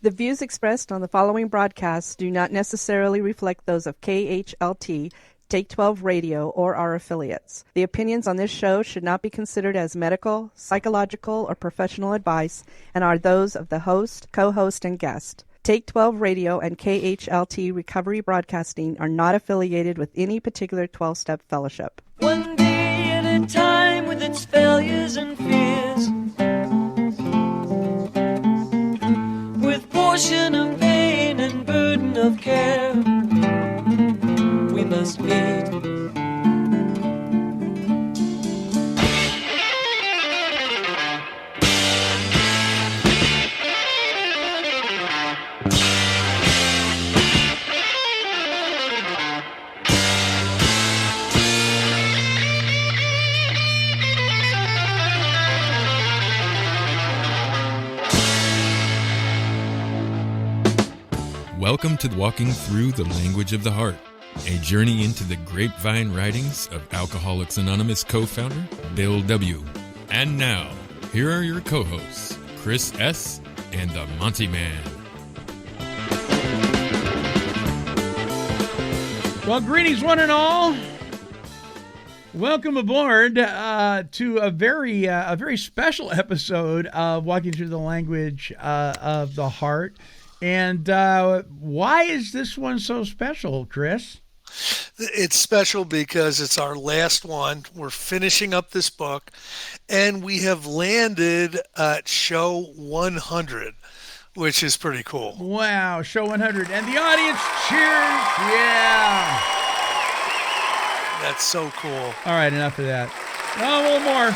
The views expressed on the following broadcasts do not necessarily reflect those of KHLT, Take 12 Radio, or our affiliates. The opinions on this show should not be considered as medical, psychological, or professional advice and are those of the host, co-host, and guest. Take 12 Radio and KHLT Recovery Broadcasting are not affiliated with any particular 12-step fellowship. One day at a time with its failures and fears, with portion of pain and burden of care, we must meet. Welcome to Walking Through the Language of the Heart, a journey into the Grapevine writings of Alcoholics Anonymous co-founder Bill W. And now, here are your co-hosts, Chris S. and the Montyman. Well, greetings one and all. Welcome aboard to a very special episode of Walking Through the Language of the Heart. And why is this one so special, Chris? It's special because it's our last one. We're finishing up this book, and we have landed at show 100, which is pretty cool. Wow, show 100. And the audience cheers. Yeah. That's so cool. All right, enough of that. Oh, a little more.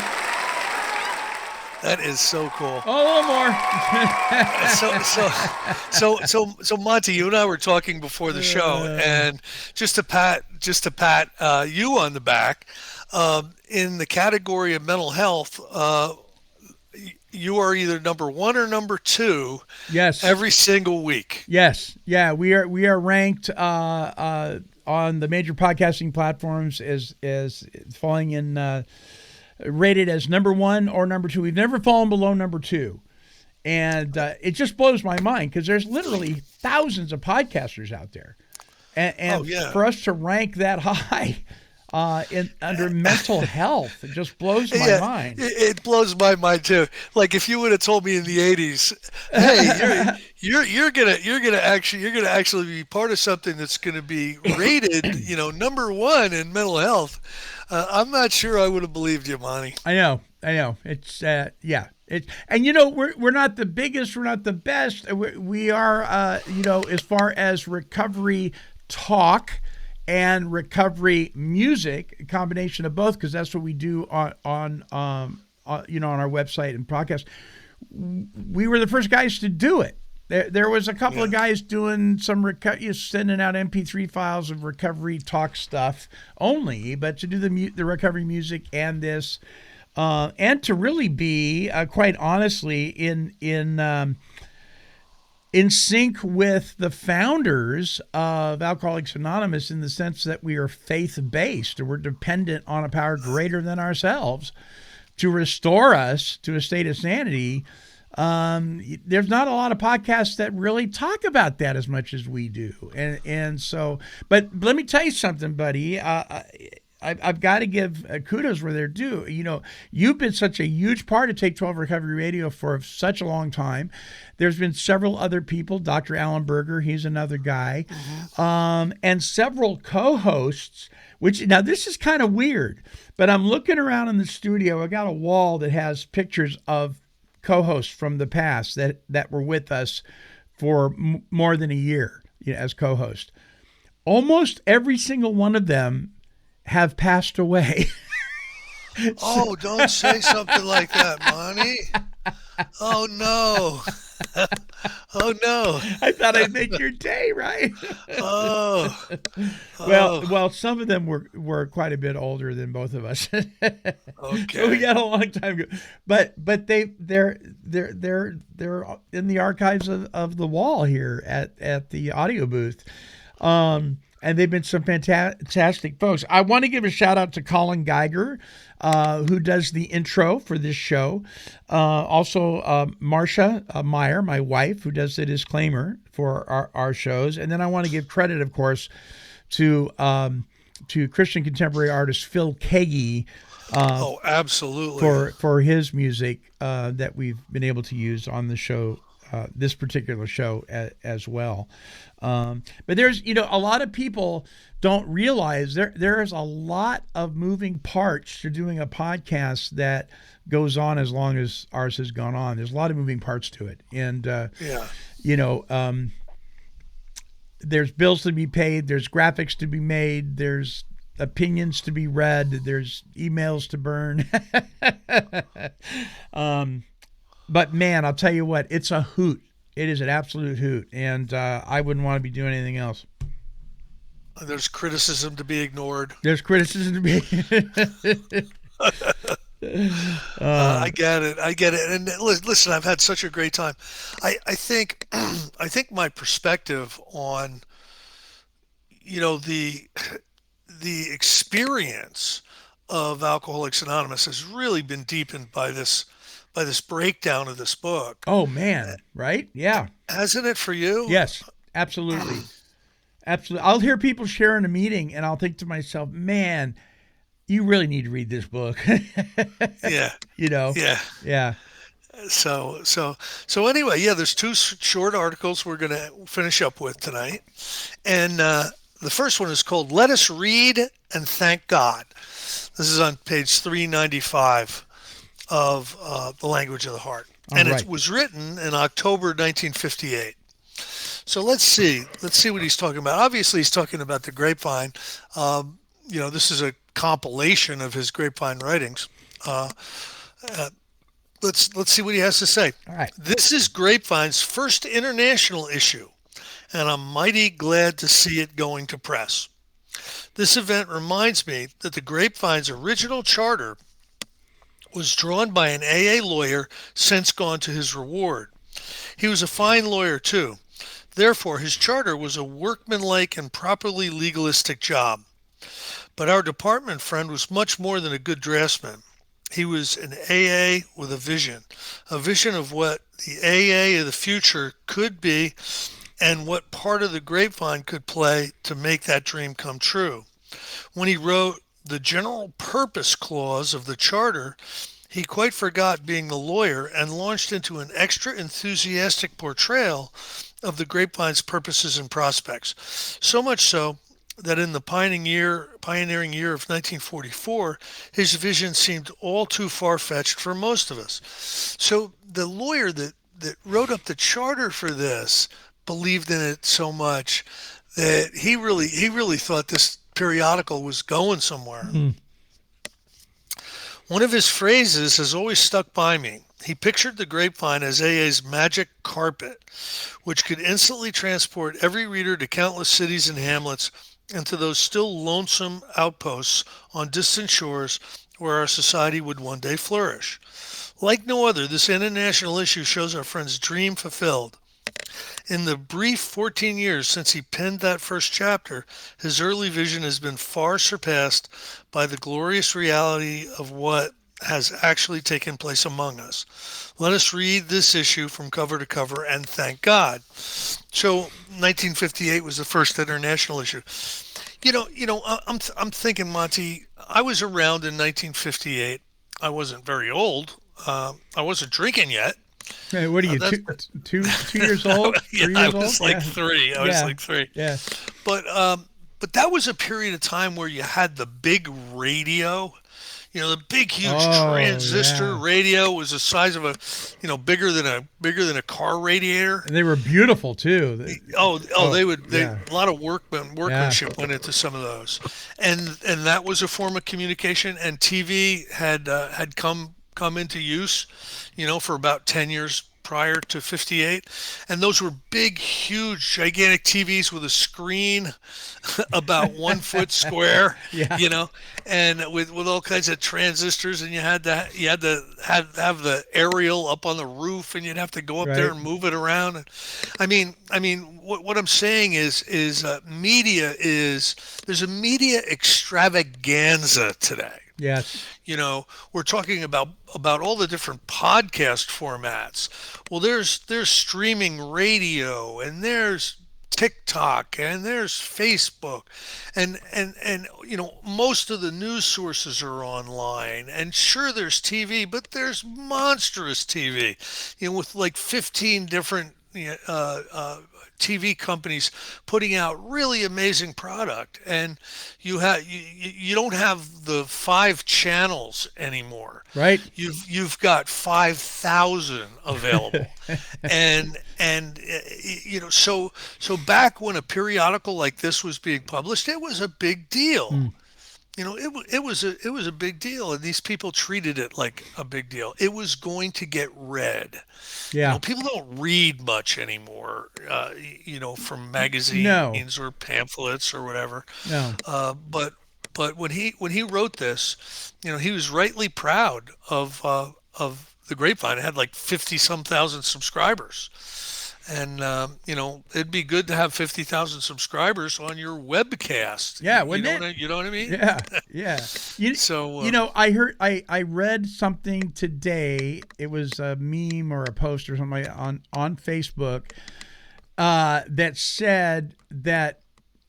That is so cool. Oh, a little more. So Monty, you and I were talking before the show, and just to pat you on the back, in the category of mental health, you are either number 1 or number 2. Yes. Every single week. Yes. Yeah. We are ranked on the major podcasting platforms as falling in. Rated as number 1 or number 2. We've never fallen below number 2. And it just blows my mind because there's literally thousands of podcasters out there. And for us to rank that high under mental health, it just blows my mind. It blows my mind too. Like if you would have told me in the 80s, hey, you're gonna actually be part of something that's gonna be rated, number 1 in mental health. I'm not sure I would have believed you, Monty. I know. It's yeah. We're not the biggest, we're not the best. We are as far as recovery talk and recovery music, a combination of both, because that's what we do on our website and podcast. We were the first guys to do it. There was a couple of guys doing some sending out MP3 files of recovery talk stuff only, but to do the recovery music and this, and to really be quite honestly in sync with the founders of Alcoholics Anonymous, in the sense that we are faith-based, or we're dependent on a power greater than ourselves to restore us to a state of sanity. There's not a lot of podcasts that really talk about that as much as we do. And so, but let me tell you something, buddy. I've got to give kudos where they're due. You've been such a huge part of Take 12 Recovery Radio for such a long time. There's been several other people, Dr. Alan Berger, he's another guy, and several co-hosts, which now this is kind of weird, but I'm looking around in the studio. I got a wall that has pictures of co-hosts from the past that were with us for more than a year as co-host. Almost every single one of them have passed away. Oh, don't say something like that, Monty. Oh, no. Oh, no. I thought I'd make your day, right? Oh. Well, some of them were quite a bit older than both of us. Okay. So we got a long time ago. But they're in the archives of the wall here at the audio booth. And they've been some fantastic folks. I want to give a shout out to Colin Geiger, who does the intro for this show. Also, Marcia Meyer, my wife, who does the disclaimer for our shows. And then I want to give credit, of course, to Christian contemporary artist Phil Kagi. Absolutely. For his music that we've been able to use on the show, this particular show as well. But there's, a lot of people don't realize there is a lot of moving parts to doing a podcast that goes on as long as ours has gone on. There's a lot of moving parts to it. And, there's bills to be paid. There's graphics to be made. There's opinions to be read. There's emails to burn. But man, I'll tell you what, it's a hoot. It is an absolute hoot, and I wouldn't want to be doing anything else. There's criticism to be ignored. There's criticism to be. I get it. And listen, I've had such a great time. I think my perspective on, the experience of Alcoholics Anonymous has really been deepened by this breakdown of this book. Oh man, right? Yeah. Hasn't it for you? Yes, absolutely. Absolutely. I'll hear people share in a meeting and I'll think to myself, man, you really need to read this book. Yeah. Yeah. Yeah. So anyway, there's two short articles we're going to finish up with tonight. And the first one is called Let Us Read and Thank God. This is on page 395 of The Language of the Heart. And It was written in October 1958. So let's see what he's talking about. Obviously, he's talking about the Grapevine. This is a compilation of his Grapevine writings. Let's see what he has to say. All right. This is Grapevine's first international issue, and I'm mighty glad to see it going to press. This event reminds me that the Grapevine's original charter was drawn by an AA lawyer since gone to his reward. He was a fine lawyer too. Therefore, his charter was a workmanlike and properly legalistic job. But our department friend was much more than a good draftsman. He was an AA with a vision of what the AA of the future could be and what part of the Grapevine could play to make that dream come true. When he wrote the general purpose clause of the charter, he quite forgot being the lawyer and launched into an extra enthusiastic portrayal of the Grapevine's purposes and prospects. So much so that in the pioneering year of 1944, his vision seemed all too far-fetched for most of us. So the lawyer that wrote up the charter for this believed in it so much that he really thought this periodical was going somewhere. One of his phrases has always stuck by me. He pictured the Grapevine as AA's magic carpet, which could instantly transport every reader to countless cities and hamlets and to those still lonesome outposts on distant shores where our society would one day flourish. Like no other, this international issue shows our friend's dream fulfilled. In the brief 14 years since he penned that first chapter, his early vision has been far surpassed by the glorious reality of what has actually taken place among us. Let us read this issue from cover to cover and thank God. So 1958 was the first international issue. I'm thinking, Monty, I was around in 1958. I wasn't very old. I wasn't drinking yet. Hey, what are you, two years old? 3 years I was old? like three. I was like three. Yeah. But that was a period of time where you had the big radio. The big, huge transistor radio was the size of bigger than a car radiator. And they were beautiful too. A lot of workmanship went into some of those, and that was a form of communication. And TV had come into use, for about 10 years prior to 58, and those were big, huge, gigantic TVs with a screen about 1 foot square, Yeah. and with all kinds of transistors, and you had to have the aerial up on the roof, and you'd have to go up there Right. and move it around. And what I'm saying is media is there's a media extravaganza today. Yes. We're talking about all the different podcast formats. Well, there's streaming radio, and there's TikTok, and there's Facebook, and most of the news sources are online. And sure, there's TV, but there's monstrous TV, with like 15 different TV companies putting out really amazing product, and you don't have the 5 channels anymore. Right. You've got 5,000 available, and so back when a periodical like this was being published, it was a big deal. It was a big deal, and these people treated it like a big deal. It was going to get read. Yeah. People don't read much anymore, from magazines No. or pamphlets or whatever. No. But when he wrote this, he was rightly proud of the Grapevine. It had like 50 some thousand subscribers. And it'd be good to have 50,000 subscribers on your webcast. Yeah, wouldn't it? You know what I mean? Yeah. Yeah. I read something today. It was a meme or a post or something on Facebook that said that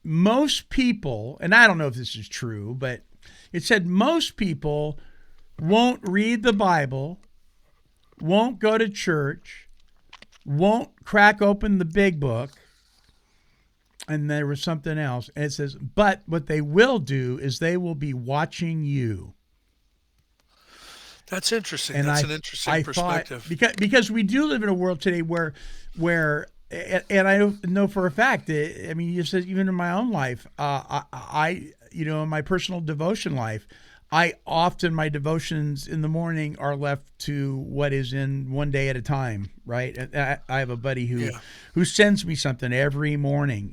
most people, and I don't know if this is true, but it said most people won't read the Bible, won't go to church, won't crack open the big book, and there was something else. And it says, but what they will do is they will be watching you. That's interesting. And That's an interesting perspective. Because we do live in a world today where, and I know for a fact, I mean, you said even in my own life, in my personal devotion life, my devotions in the morning are left to what is in one day at a time, right? I have a buddy who sends me something every morning,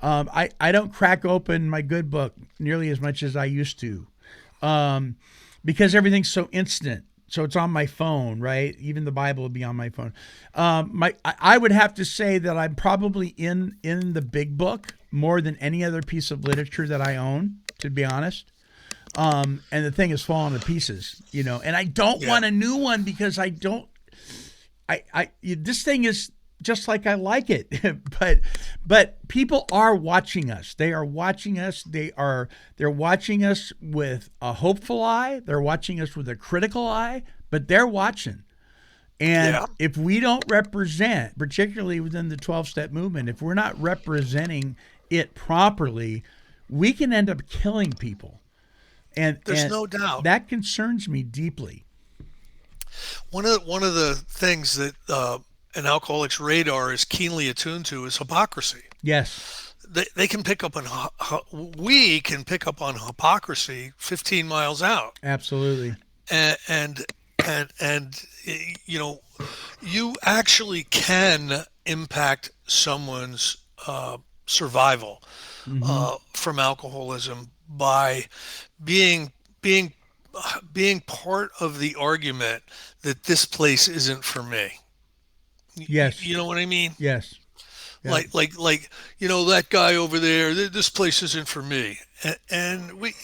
I don't crack open my good book nearly as much as I used to, because everything's so instant. So it's on my phone, right? Even the Bible would be on my phone. I would have to say that I'm probably in the big book more than any other piece of literature that I own, to be honest. And the thing has fallen to pieces, and I don't want a new one because this thing is just like I like it, but people are watching us. They are watching us. They're watching us with a hopeful eye. They're watching us with a critical eye, but they're watching. And if we don't represent, particularly within the 12-step movement, if we're not representing it properly, we can end up killing people. And there's no doubt that concerns me deeply. One of the things that an alcoholic's radar is keenly attuned to is hypocrisy. Yes, they can pick up on we can pick up on hypocrisy 15 miles out. Absolutely. And you actually can impact someone's survival from alcoholism by being part of the argument that this place isn't for me. Yes. You know what I mean? Yes. Yeah. Like that guy over there, this place isn't for me. And we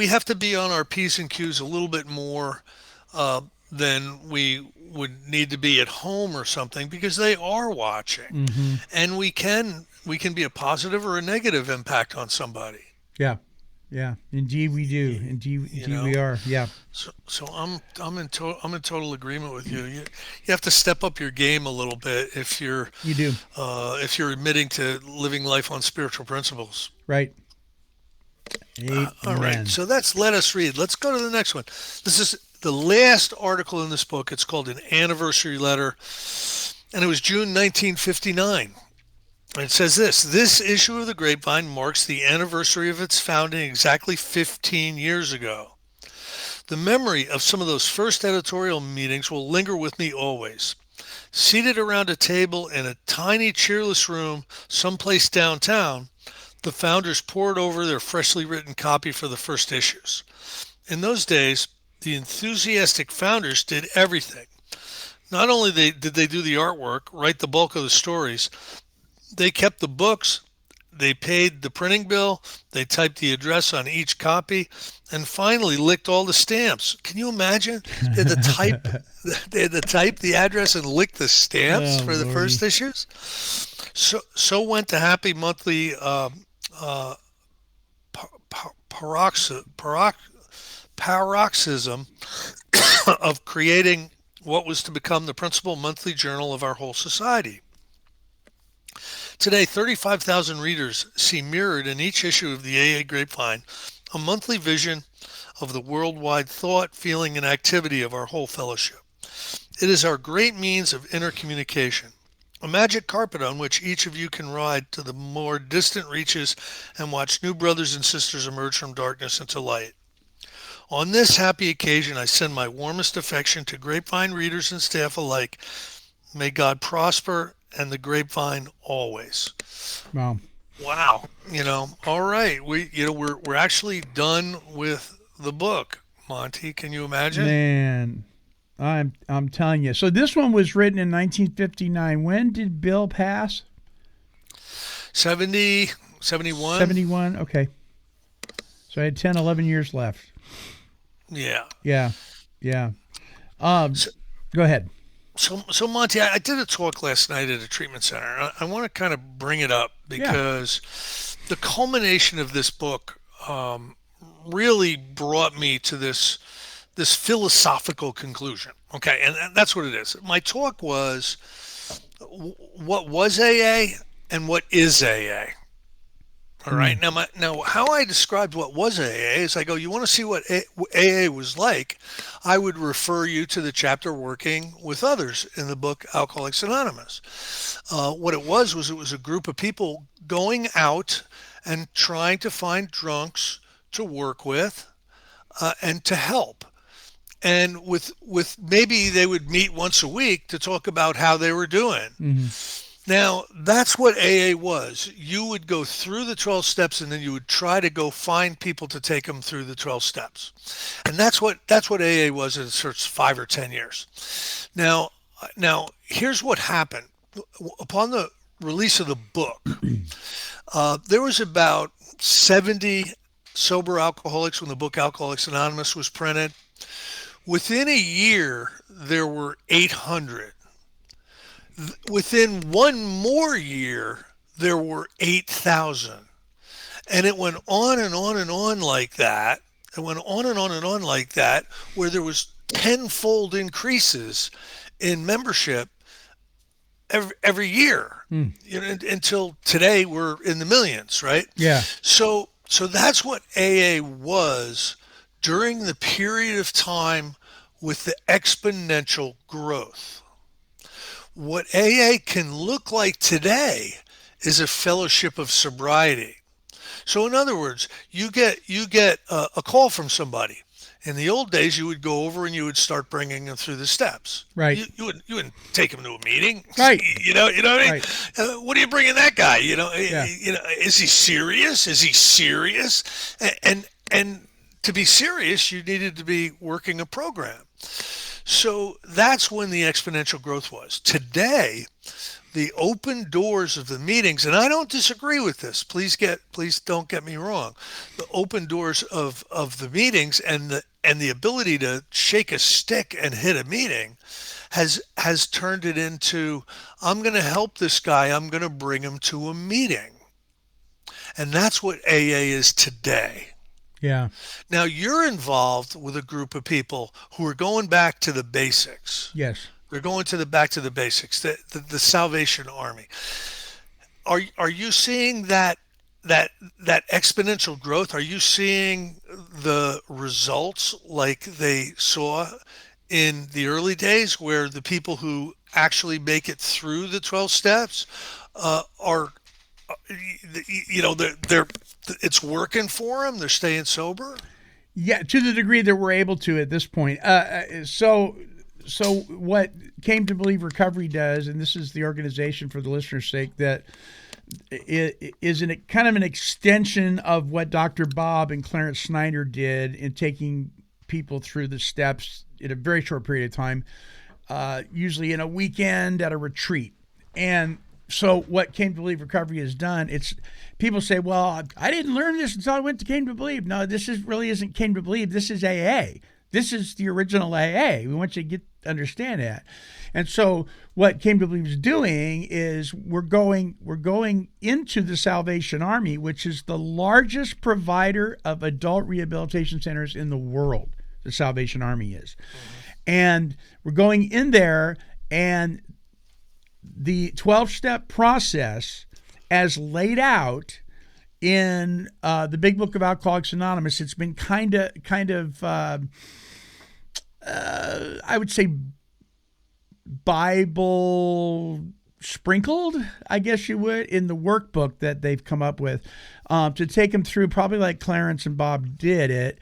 have to be on our P's and Q's a little bit more than we would need to be at home or something, because they are watching. And we can be a positive or a negative impact on somebody. Yeah. Yeah, indeed we do. Indeed we are. Yeah. So I'm in total agreement with you. You have to step up your game a little bit if you're admitting to living life on spiritual principles. Right. All right. So that's Let Us Read. Let's go to the next one. This is the last article in this book. It's called An Anniversary Letter, and it was June 1959. It says this issue of the Grapevine marks the anniversary of its founding exactly 15 years ago. The memory of some of those first editorial meetings will linger with me always. Seated around a table in a tiny, cheerless room someplace downtown, the founders pored over their freshly written copy for the first issues. In those days, the enthusiastic founders did everything. Not only did they do the artwork, write the bulk of the stories, they kept the books, they paid the printing bill, they typed the address on each copy, and finally licked all the stamps. Can you imagine? They had to type the address and lick the stamps for the first issues. So went the happy monthly paroxysm of creating what was to become the principal monthly journal of our whole society. Today, 35,000 readers see mirrored in each issue of the AA Grapevine a monthly vision of the worldwide thought, feeling, and activity of our whole fellowship. It is our great means of intercommunication, a magic carpet on which each of you can ride to the more distant reaches and watch new brothers and sisters emerge from darkness into light. On this happy occasion, I send my warmest affection to Grapevine readers and staff alike. May God prosper and the Grapevine always. Wow. Wow. All right. We're actually done with the book. Monty, can you imagine? Man, I'm telling you. So this one was written in 1959. When did Bill pass? 70, 71. 71. Okay. So I had 10, 11 years left. Yeah. Yeah. Go ahead. So Monty, I did a talk last night at a treatment center. I want to kind of bring it up because the culmination of this book really brought me to this philosophical conclusion. Okay, and that's what it is. My talk was, what was AA and what is AA? All right. Now, how I described what was AA is I go, you want to see what AA was like? I would refer you to the chapter Working with Others in the book Alcoholics Anonymous. What it was it was a group of people going out and trying to find drunks to work with and to help. And with maybe they would meet once a week to talk about how they were doing. Mm-hmm. Now, that's what AA was. You would go through the 12 steps and then you would try to go find people to take them through the 12 steps. And that's what AA was in its first 5 or 10 years. Now here's what happened. Upon the release of the book, there was about 70 sober alcoholics when the book Alcoholics Anonymous was printed. Within a year, there were 800. Within one more year, there were 8,000. And it went on and on and on like that. It went on and on and on like that, where there was tenfold increases in membership every year. Until today, we're in the millions, right? Yeah. So that's what AA was during the period of time with the exponential growth. What AA can look like today is a fellowship of sobriety. So in other words, you get a call from somebody. In the old days, you would go over and you would start bringing them through the steps. Right. You wouldn't take them to a meeting. Right. You know what I mean? Right. What are you bringing that guy? Yeah. Is he serious? Is he serious? And to be serious, you needed to be working a program. So that's when the exponential growth was. Today, the open doors of the meetings, and I don't disagree with this. Please don't get me wrong. The open doors of the meetings and the ability to shake a stick and hit a meeting has turned it into, I'm going to help this guy. I'm going to bring him to a meeting. And that's what AA is today. Yeah. Now you're involved with a group of people who are going back to the basics. Yes. They're going back to the basics, the Salvation Army. Are you seeing that exponential growth? Are you seeing the results like they saw in the early days, where the people who actually make it through the 12 steps are, it's working for them? They're staying sober? Yeah, to the degree that we're able to at this point. So what Came to Believe Recovery does, and this is the organization for the listener's sake, that is kind of an extension of what Dr. Bob and Clarence Snyder did in taking people through the steps in a very short period of time, usually in a weekend at a retreat. And so what Came to Believe Recovery has done, people say, well, I didn't learn this until I went to Came to Believe. No, really isn't Came to Believe. This is AA. This is the original AA. We want you to understand that. And so what Came to Believe is doing is we're going into the Salvation Army, which is the largest provider of adult rehabilitation centers in the world. The Salvation Army is. Mm-hmm. And we're going in there, and the 12-step process as laid out in the Big Book of Alcoholics Anonymous, it's been kind of I would say Bible sprinkled, I guess you would, in the workbook that they've come up with to take them through, probably like Clarence and Bob did it.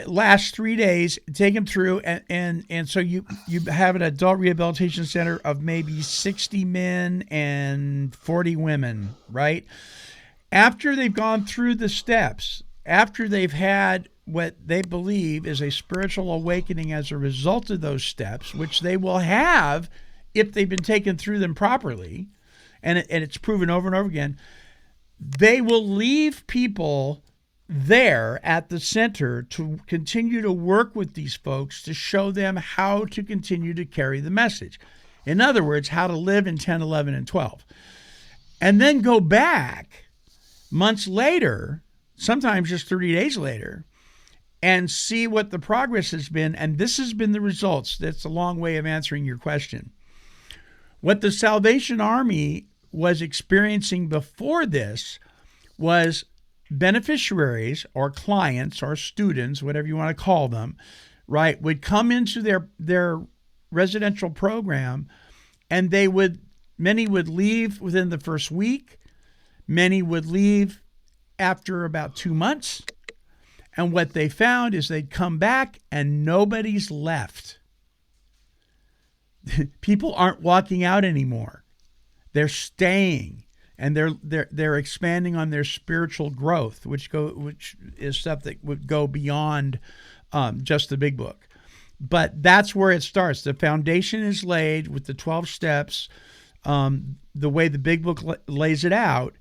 Last 3 days, take them through, and so you have an adult rehabilitation center of maybe 60 men and 40 women, right? After they've gone through the steps, after they've had what they believe is a spiritual awakening as a result of those steps, which they will have if they've been taken through them properly, and it's proven over and over again, they will leave people there at the center to continue to work with these folks to show them how to continue to carry the message. In other words, how to live in 10, 11, and 12. And then go back months later, sometimes just 30 days later, and see what the progress has been. And this has been the results. That's a long way of answering your question. What the Salvation Army was experiencing before this was beneficiaries or clients or students, whatever you want to call them, right, would come into their residential program, and many would leave within the first week. Many would leave after about 2 months. And what they found is they'd come back and nobody's left. People aren't walking out anymore. They're staying, and they're expanding on their spiritual growth, which is stuff that would go beyond just the Big Book. But that's where it starts. The foundation is laid with the 12 steps, the way the Big Book lays it out.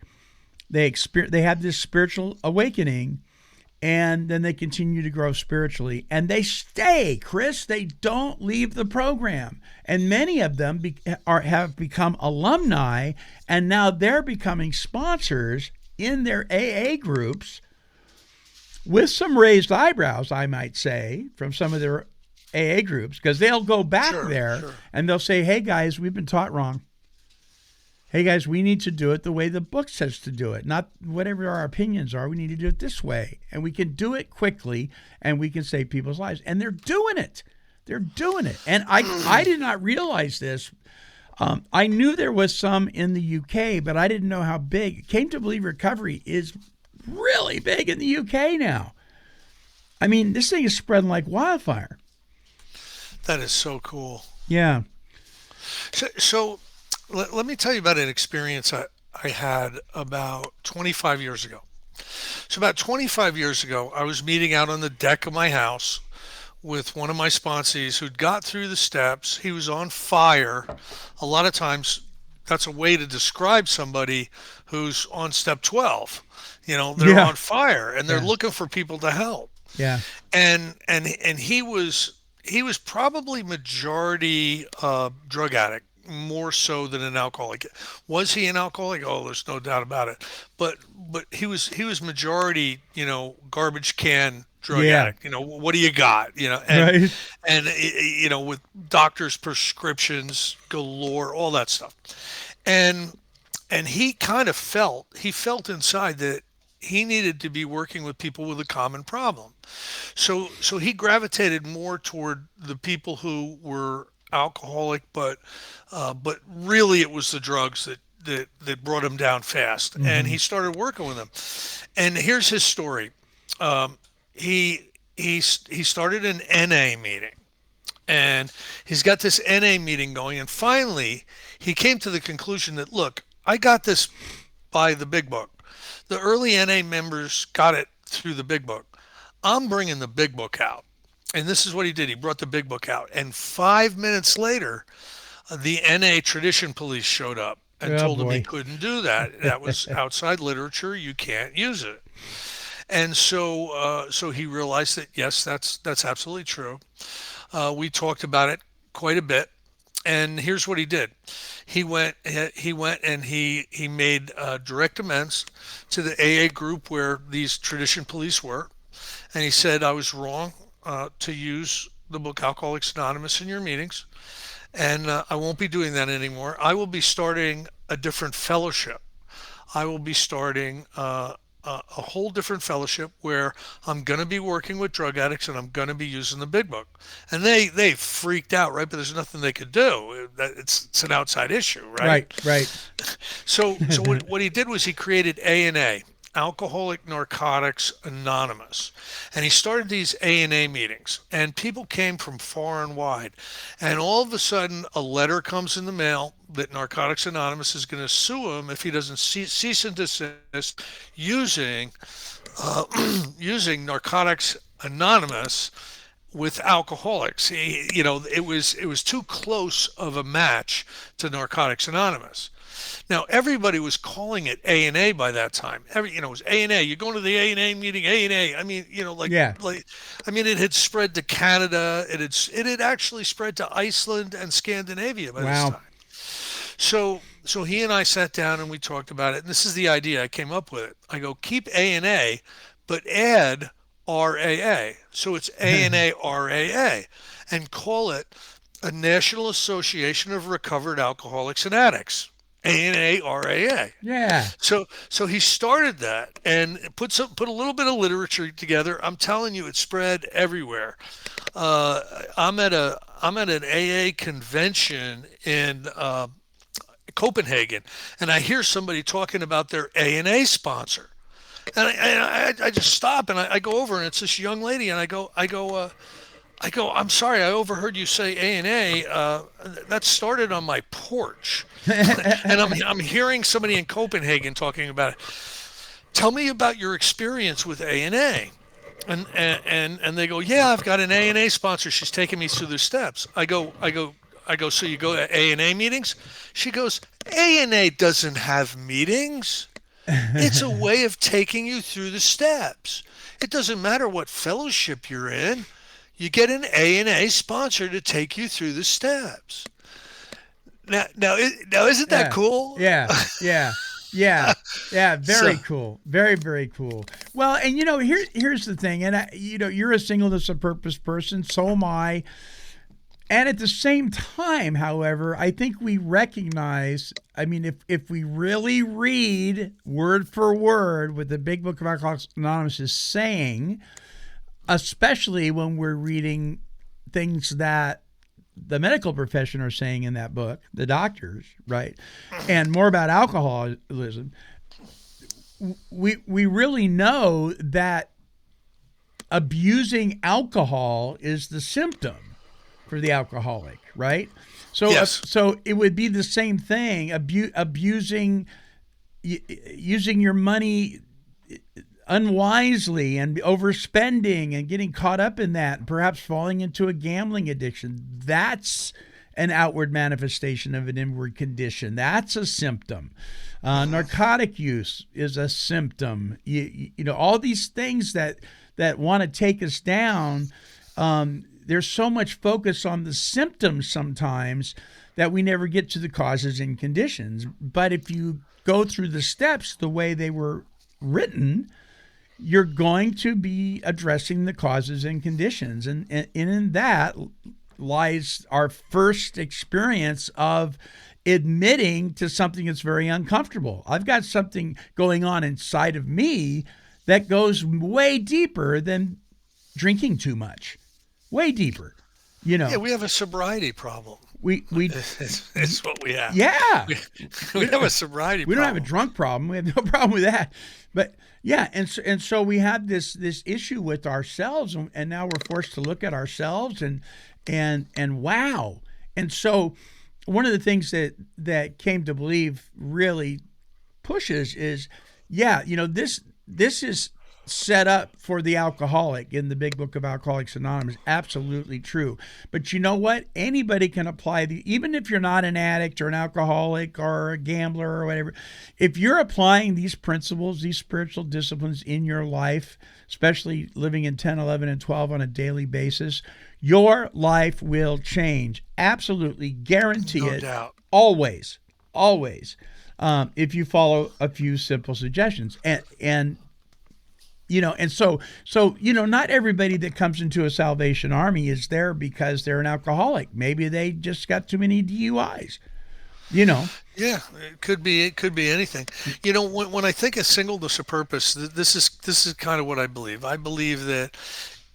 They have this spiritual awakening, and then they continue to grow spiritually. And they stay, Chris. They don't leave the program. And many of them have become alumni, and now they're becoming sponsors in their AA groups with some raised eyebrows, I might say, from some of their AA groups, because they'll go back there and they'll say, hey, guys, we've been taught wrong. Hey, guys, we need to do it the way the book says to do it, not whatever our opinions are. We need to do it this way. And we can do it quickly, and we can save people's lives. And they're doing it. They're doing it. And I did not realize this. I knew there was some in the UK, but I didn't know how big. Came to Believe Recovery is really big in the UK now. I mean, this thing is spreading like wildfire. That is so cool. Yeah. So let me tell you about an experience I had about 25 years ago. So about 25 years ago, I was meeting out on the deck of my house with one of my sponsees who'd got through the steps. He was on fire. A lot of times that's a way to describe somebody who's on step 12. You know, they're on fire and they're looking for people to help. Yeah. And he was probably majority drug addict, more so than an alcoholic. Was he an alcoholic? Oh, there's no doubt about it. But he was majority, garbage can drug addict. What do you got? And with doctors' prescriptions galore, all that stuff. And he kind of felt inside that he needed to be working with people with a common problem. So he gravitated more toward the people who were alcoholic, but really it was the drugs that brought him down fast. Mm-hmm. And he started working with them. And here's his story. He started an NA meeting, and he's got this NA meeting going, and finally he came to the conclusion that, look, I got this by the big book. The early NA members got it through the big book. I'm bringing the big book out. And this is what he did. He brought the big book out. And 5 minutes later, the NA tradition police showed up and Oh told him he boy. couldn't do that. That was outside literature. You can't use it. And so he realized that, yes, that's absolutely true. We talked about it quite a bit. And here's what he did. He went and he made direct amends to the AA group where these tradition police were, and he said, I was wrong to use the book Alcoholics Anonymous in your meetings, and I won't be doing that anymore. I will be starting a different fellowship. I will be starting a whole different fellowship where I'm going to be working with drug addicts and I'm going to be using the big book. And they freaked out, right? But there's nothing they could do. It's an outside issue, right? Right. So what he did was he created A&A, Alcoholic Narcotics Anonymous. And he started these A&A meetings, and people came from far and wide. And all of a sudden, a letter comes in the mail that Narcotics Anonymous is going to sue him if he doesn't cease and desist using using Narcotics Anonymous with alcoholics. It was too close of a match to Narcotics Anonymous. Now everybody was calling it A&A by that time. It was A&A. You're going to the A&A meeting, A&A. I mean, Yeah. it had spread to Canada. It had actually spread to Iceland and Scandinavia by this Wow. time. So he and I sat down and we talked about it. And this is the idea. I came up with it. I go, keep A&A, but add RAA. So it's A&A RAA, and call it a National Association of Recovered Alcoholics and Addicts. A&A RAA. Yeah. So he started that and put a little bit of literature together. I'm telling you, it spread everywhere. I'm at an AA convention in Copenhagen, and I hear somebody talking about their A&A sponsor, and I just stop and I go over, and it's this young lady, and I go, I'm sorry, I overheard you say A&A. That started on my porch, and I'm hearing somebody in Copenhagen talking about it. Tell me about your experience with A&A. And they go, yeah, I've got an A&A sponsor. She's taking me through the steps. I go, so you go to A&A meetings? She goes, A&A doesn't have meetings. It's a way of taking you through the steps. It doesn't matter what fellowship you're in. You get an A&A sponsor to take you through the steps. Now, isn't that cool? Yeah. Very cool. Very, very cool. Well, and here's the thing, and you're a singleness of purpose person, so am I. And at the same time, however, I think we recognize, if we really read word for word what the Big Book of Alcoholics Anonymous is saying, especially when we're reading things that the medical profession are saying in that book, the doctors, right, and more about alcoholism, we really know that abusing alcohol is the symptom for the alcoholic, right? So, yes. So it would be the same thing, using your money unwisely and overspending and getting caught up in that, and perhaps falling into a gambling addiction. That's an outward manifestation of an inward condition. That's a symptom. Narcotic use is a symptom. All these things that want to take us down. There's so much focus on the symptoms sometimes that we never get to the causes and conditions. But if you go through the steps the way they were written, you're going to be addressing the causes and conditions. And in that lies our first experience of admitting to something that's very uncomfortable. I've got something going on inside of me that goes way deeper than drinking too much. Way deeper, Yeah, we have a sobriety problem. It's what we have. Yeah. We have a sobriety We don't have problem. a drunk problem. We have no problem with that. But yeah, and so we have this issue with ourselves, and now we're forced to look at ourselves and wow. And so one of the things that Came to Believe really pushes is, this is set up for the alcoholic in the big book of Alcoholics Anonymous. Absolutely true. But you know what? Anybody can apply even if you're not an addict or an alcoholic or a gambler or whatever. If you're applying these principles, these spiritual disciplines in your life, especially living in 10, 11, and 12 on a daily basis, your life will change. Absolutely. Guarantee No it. doubt. Always. If you follow a few simple suggestions. And so not everybody that comes into a Salvation Army is there because they're an alcoholic. Maybe they just got too many DUIs. Yeah, it could be anything. When I think of singleness of purpose, this is kind of what I believe. I believe that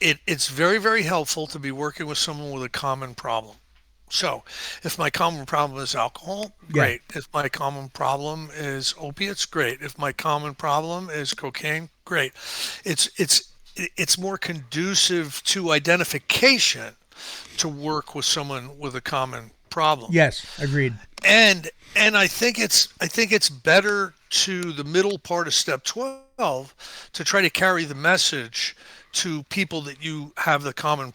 it's very, very helpful to be working with someone with a common problem. So if my common problem is alcohol, great. Yeah. If my common problem is opiates, great. If my common problem is cocaine, great. It's more conducive to identification to work with someone with a common problem. Yes, agreed. And I think it's better to the middle part of step 12 to try to carry the message to people that you have the common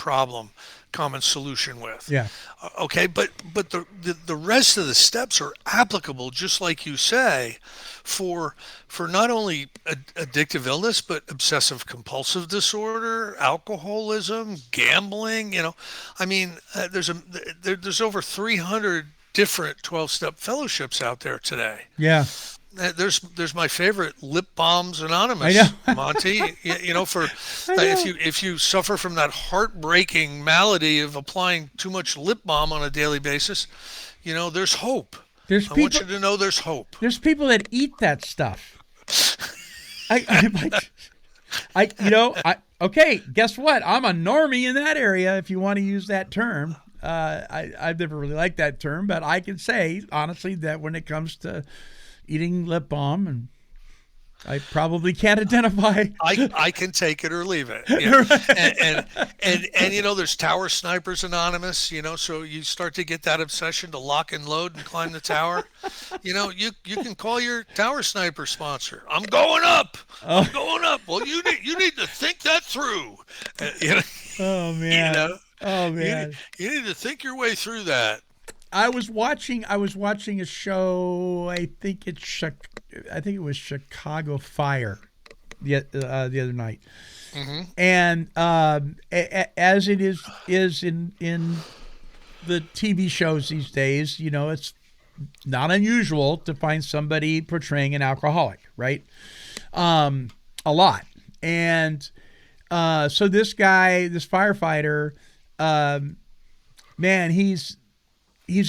solution with. Yeah. Okay, but the rest of the steps are applicable, just like you say, for not only addictive illness, but obsessive compulsive disorder, alcoholism, gambling. There's over 300 different 12-step fellowships out there today. Yeah. There's my favorite, Lip Balms Anonymous, Monty. If you suffer from that heartbreaking malady of applying too much lip balm on a daily basis, there's hope. I want you to know there's hope. There's people that eat that stuff. Okay, guess what? I'm a normie in that area, if you want to use that term. I've never really liked that term, but I can say honestly that when it comes to eating lip balm, and I probably can't identify. I can take it or leave it. Yeah. and there's Tower Snipers Anonymous. So you start to get that obsession to lock and load and climb the tower. You can call your Tower Sniper sponsor. I'm going up. I'm going up. Well, you need to think that through. Oh man. Oh man. You need to think your way through that. I was watching a show. I think it was Chicago Fire, the other night, and as it is in the TV shows these days, it's not unusual to find somebody portraying an alcoholic, right? A lot, and so this firefighter, man, he's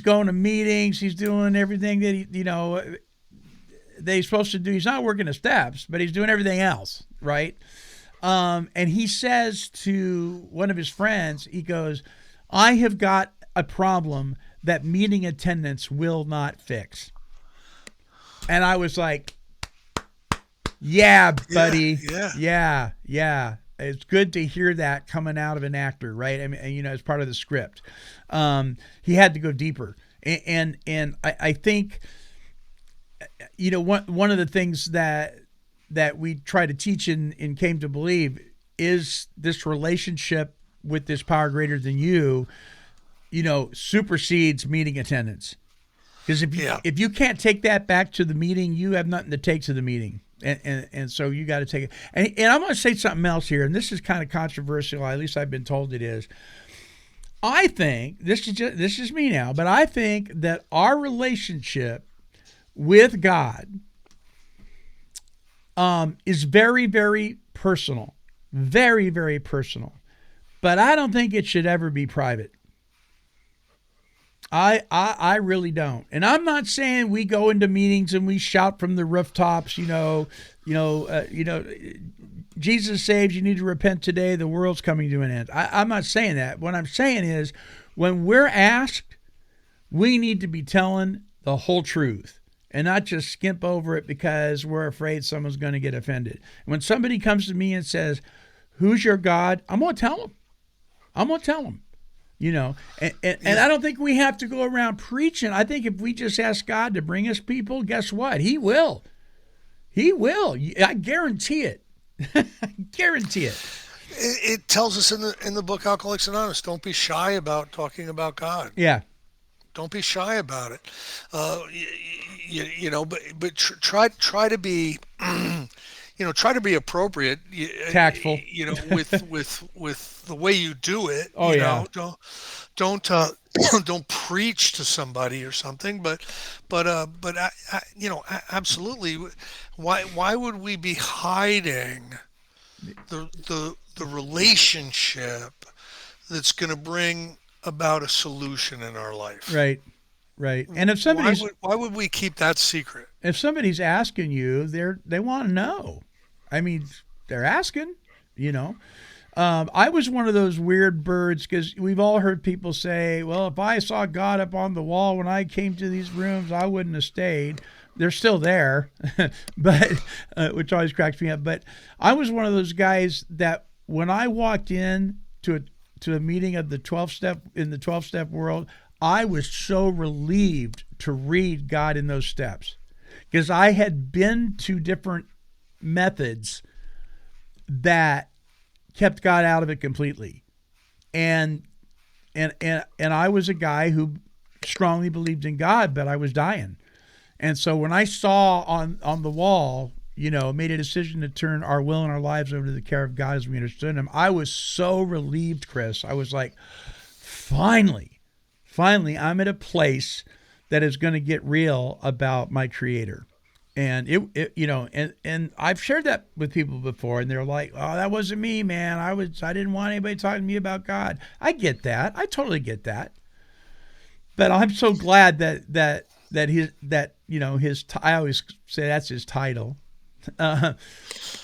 going to meetings. He's doing everything that that he's supposed to do. He's not working the steps, but he's doing everything else, right? And he says to one of his friends, he goes, "I have got a problem that meeting attendance will not fix." And I was like, "Yeah, buddy, yeah." It's good to hear that coming out of an actor, right? I mean, as part of the script. He had to go deeper, and I think, one of the things that we try to teach in Came to Believe is this relationship with this power greater than you, supersedes meeting attendance. Because if you can't take that back to the meeting, you have nothing to take to the meeting. And so you got to take it. And I'm going to say something else here, and this is kind of controversial. At least I've been told it is. I think this is me now, but I think that our relationship with God is very, very personal, very, very personal. But I don't think it should ever be private. I really don't. And I'm not saying we go into meetings and we shout from the rooftops, Jesus saves, you need to repent today, the world's coming to an end. I'm not saying that. What I'm saying is when we're asked, We need to be telling the whole truth and not just skimp over it because we're afraid someone's going to get offended. When somebody comes to me and says, "Who's your God?" I'm going to tell them. I'm going to tell them. You know, and I don't think we have to go around preaching. I think if we just ask God to bring us people, guess what? He will. He will. I guarantee it. I guarantee it. It tells us in the book Alcoholics Anonymous, don't be shy about talking about God. Yeah. Don't be shy about it. You know, but try to be, try to be appropriate. Tactful. You know, with the way you do it. Oh, you yeah. know, don't preach to somebody or something. But absolutely. Why would we be hiding the relationship that's going to bring about a solution in our life? Right. And if somebody's why would we keep that secret? If somebody's asking you, they want to know. I mean, they're asking, you know. I was one of those weird birds because we've all heard people say, well, if I saw God up on the wall when I came to these rooms, I wouldn't have stayed. They're still there, but which always cracks me up. But I was one of those guys that when I walked in to a meeting of the 12-step in the 12-step world, I was so relieved to read God in those steps because I had been to different methods that kept God out of it completely. And I was a guy who strongly believed in God, but I was dying. And so when I saw on the wall, you know, made a decision to turn our will and our lives over to the care of God as we understood him, I was so relieved, Chris. I was like, finally, I'm at a place that is going to get real about my Creator. And it you know, and I've shared that with people before, and they're like, "Oh, that wasn't me, man. I didn't want anybody talking to me about God." I get that. I totally get that. But I'm so glad that you know, I always say that's his title. But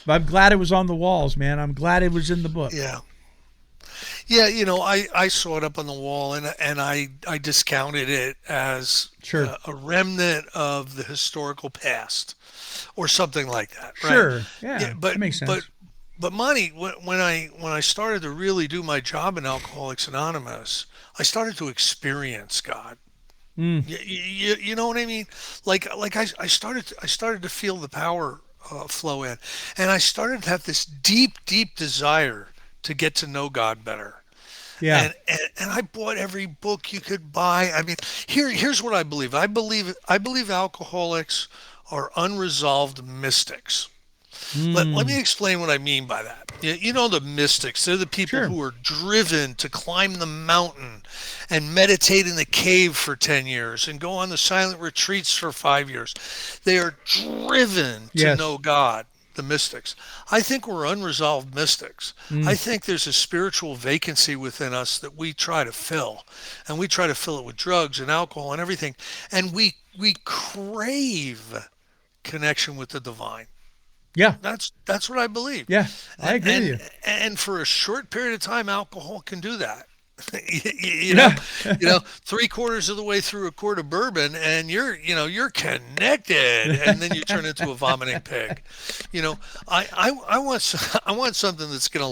I'm glad it was on the walls, man. I'm glad it was in the book. Yeah, you know, I saw it up on the wall, and I discounted it as Sure. a remnant of the historical past, or something like that. Right? Sure, yeah, But that makes sense. but Monty, when I started to really do my job in Alcoholics Anonymous, I started to experience God. You know what I mean? Like I started to feel the power flow in, and I started to have this deep desire to get to know God better. Yeah. And I bought every book you could buy. I mean, here's what I believe. I believe alcoholics are unresolved mystics. Let me explain what I mean by that. You know, the mystics, they're the people Sure. who are driven to climb the mountain and meditate in the cave for 10 years and go on the silent retreats for 5 years. They are driven to Yes. know God, the mystics. I think we're unresolved mystics. I think there's a spiritual vacancy within us that we try to fill, and we try to fill it with drugs and alcohol and everything. And we crave connection with the divine. Yeah. That's what I believe. Yeah. I agree with you. And for a short period of time, alcohol can do that. you Yeah. know, 3/4 of the way through a quart of bourbon, and you're connected, and then you turn into a vomiting pig. You know, I want something that's going to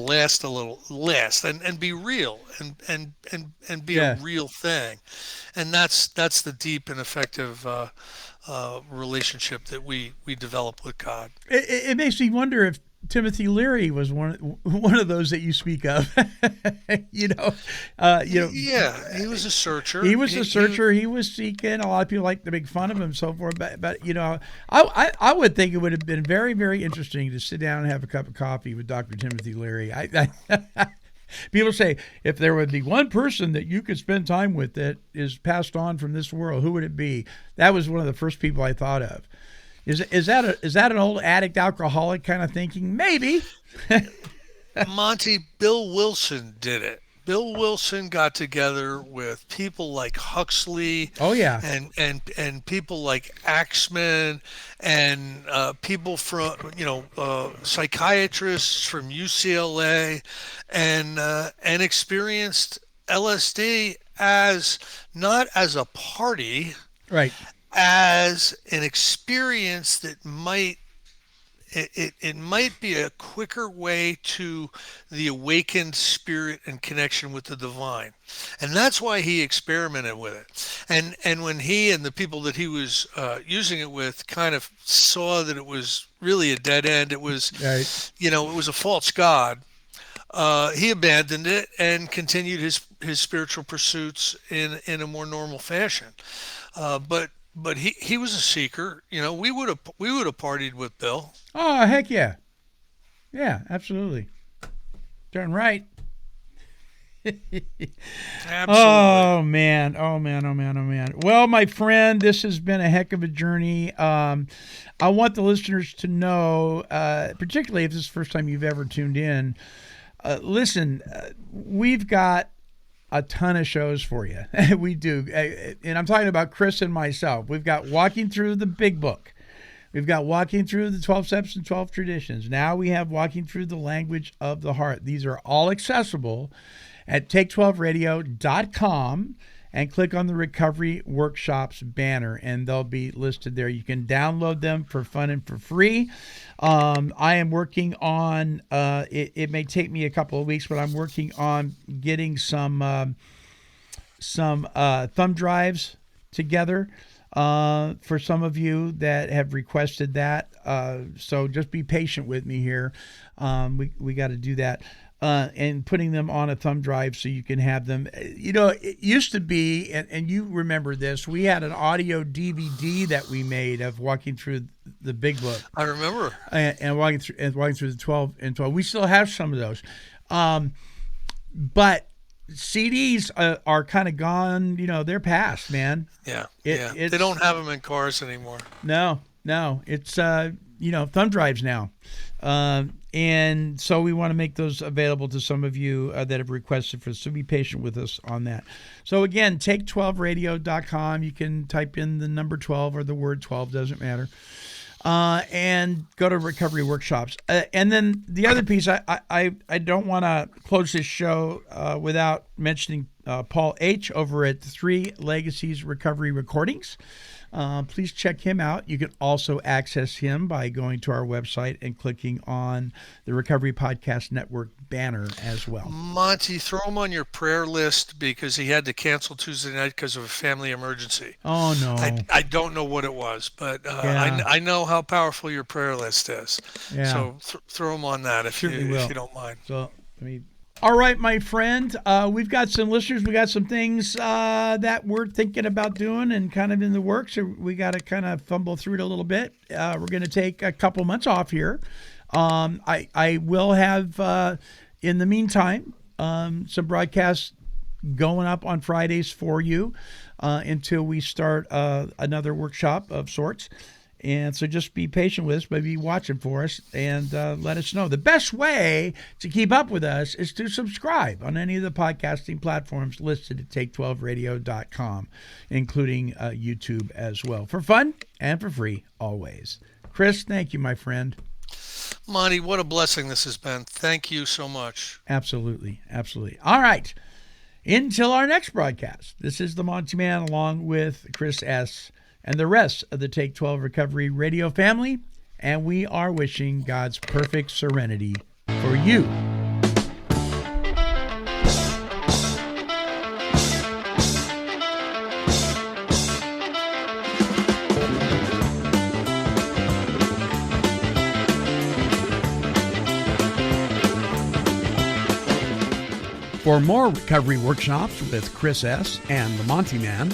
last and be real and be Yeah. a real thing, and that's the deep and effective relationship that we develop with God. It makes me wonder if Timothy Leary was one of those that you speak of. you know. Yeah, he was a searcher. He was a searcher. He was seeking. A lot of people like to make fun of him and so forth. But you know, I would think it would have been very, very interesting to sit down and have a cup of coffee with Dr. Timothy Leary. People say, if there would be one person that you could spend time with that is passed on from this world, who would it be? That was one of the first people I thought of. Is that an old addict alcoholic kind of thinking? Maybe. Monty, Bill Wilson did it. Bill Wilson got together with people like Huxley. Oh yeah. And people like Axman, and people from psychiatrists from UCLA, and experienced LSD as not as a party, Right. as an experience that it might be a quicker way to the awakened spirit and connection with the divine. And that's why he experimented with it. And when he and the people that he was using it with kind of saw that it was really a dead end, it was, Right. it was a false god, he abandoned it and continued his spiritual pursuits in a more normal fashion. But he was a seeker. We would have partied with Bill. Oh, heck yeah. Yeah, absolutely. Darn right. Absolutely. Oh man. Oh man. Oh man. Oh man. Well, my friend, this has been a heck of a journey. I want the listeners to know, particularly if this is the first time you've ever tuned in, listen, we've got a ton of shows for you. We do. And I'm talking about Chris and myself. We've got Walking Through the Big Book. We've got Walking Through the 12 Steps and 12 Traditions. Now we have Walking Through the Language of the Heart. These are all accessible at take12radio.com and click on the Recovery Workshops banner, and they'll be listed there. You can download them for fun and for free. I am working on, it may take me a couple of weeks, but I'm working on getting some thumb drives together for some of you that have requested that. So just be patient with me here. We got to do that. And putting them on a thumb drive so you can have them. It used to be, and you remember this, we had an audio DVD that we made of Walking Through the Big Book. I remember. And walking through the 12 and 12. We still have some of those. But CDs are kind of gone, they're past, man. Yeah. They don't have them in cars anymore. No. It's, thumb drives now. And so we want to make those available to some of you that have requested for us. So be patient with us on that. So again, take12radio.com. You can type in the number 12 or the word 12, doesn't matter. And go to Recovery Workshops. And then the other piece, I don't want to close this show without mentioning Paul H. over at 3 Legacies Recovery Recordings. Please check him out. You can also access him by going to our website and clicking on the Recovery Podcast Network banner as well. Monty, throw him on your prayer list because he had to cancel Tuesday night because of a family emergency. Oh, no. I don't know what it was, but Yeah. I know how powerful your prayer list is. Yeah. So throw him on that if you don't mind. So all right, my friend. We've got some listeners. We got some things that we're thinking about doing and kind of in the works. So we got to kind of fumble through it a little bit. We're going to take a couple months off here. I will have, in the meantime, some broadcasts going up on Fridays for you until we start another workshop of sorts. And so just be patient with us, but be watching for us and let us know. The best way to keep up with us is to subscribe on any of the podcasting platforms listed at take12radio.com, including YouTube as well. For fun and for free, always. Chris, thank you, my friend. Monty, what a blessing this has been. Thank you so much. Absolutely. Absolutely. All right. Until our next broadcast, this is the Montyman along with Chris S. and the rest of the Take 12 Recovery Radio family, and we are wishing God's perfect serenity for you. For more recovery workshops with Chris S. and the Montyman,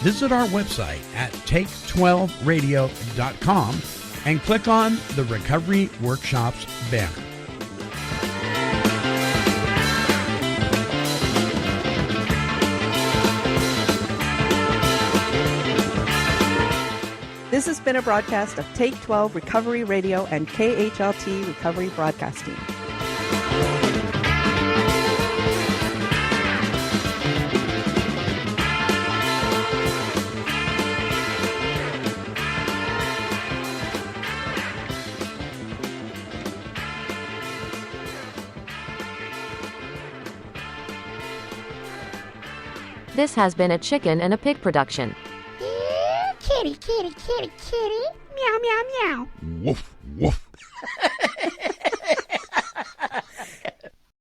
visit our website at take12radio.com and click on the Recovery Workshops banner. This has been a broadcast of Take 12 Recovery Radio and KHLT Recovery Broadcasting. This has been a Chicken and a Pig production. Kitty, kitty, kitty, kitty. Meow, meow, meow. Woof, woof.